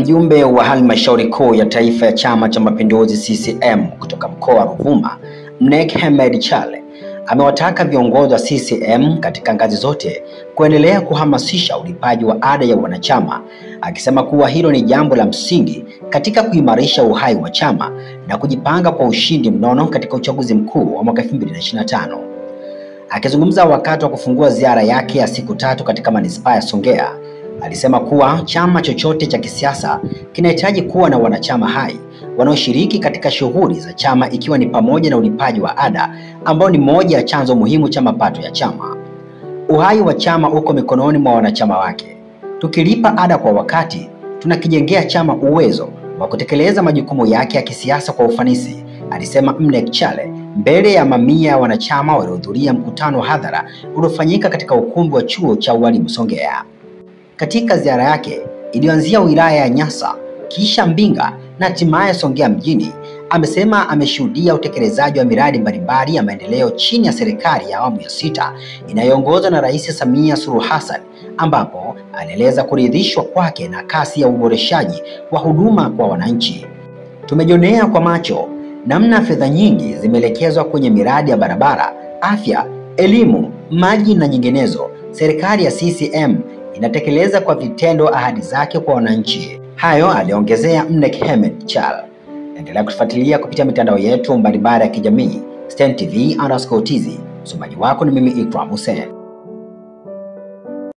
Mjumbe wa halmashauri kuu ya taifa ya Chama cha Mapinduzi CCM kutoka mkoa wa Ruvuma, Mnek Hemed Chale, amewataka viongozi wa CCM katika ngazi zote kuendelea kuhamasisha ulipaji wa ada ya wanachama, akisema kuwa hilo ni jambo la msingi katika kuimarisha uhai wa chama na kujipanga kwa ushindi mnono katika uchaguzi mkuu wa mwaka 2025. Akizungumza wakati wa kufungua ziara yake ya siku 3 katika manispaa ya Songea, alisema kuwa chama chochote cha kisiasa kinahitaji kuwa na wanachama hai wanaoshiriki katika shughuli za chama, ikiwa ni pamoja na ulipaji wa ada ambao ni moja ya chanzo muhimu cha mapato ya chama. Uhai wa chama uko mikononi mwa wanachama wake. Tukilipa ada kwa wakati, tunakijengea chama uwezo wa kutekeleza majukumu yake ya kisiasa kwa ufanisi, alisema Mnek Chale mbele ya mamia ya wanachama waliohudhuria mkutano hadhara uliofanyika katika ukumbi wa chuo cha ualimu Songea. Katika ziara yake iliyoanzia wilaya ya Nyasa, kisha Mbinga na hatimaye Songea mjini, amesema ameshuhudia utekelezaji wa miradi mbalimbali ya maendeleo chini ya serikali ya awamu ya 6 inayoongozwa na Rais Samia Suluhu Hassan, ambapo alieleza kuridhishwa kwake na kasi ya uboreshaji wa huduma kwa wananchi. Tumejionea kwa macho namna fedha nyingi zimeelekezwa kwenye miradi ya barabara, afya, elimu, maji na nyinginezo. Serikali ya CCM inatekeleza kwa vitendo ahadi zake kwa wananchi. Hayo aliongezea Mnek Hemed Chale. Endelea kufuatilia kupitia mitandao yetu mbalimbali ya kijamii. Stein TV_TZ. Msomaji wako ni mimi Ikram Hussein.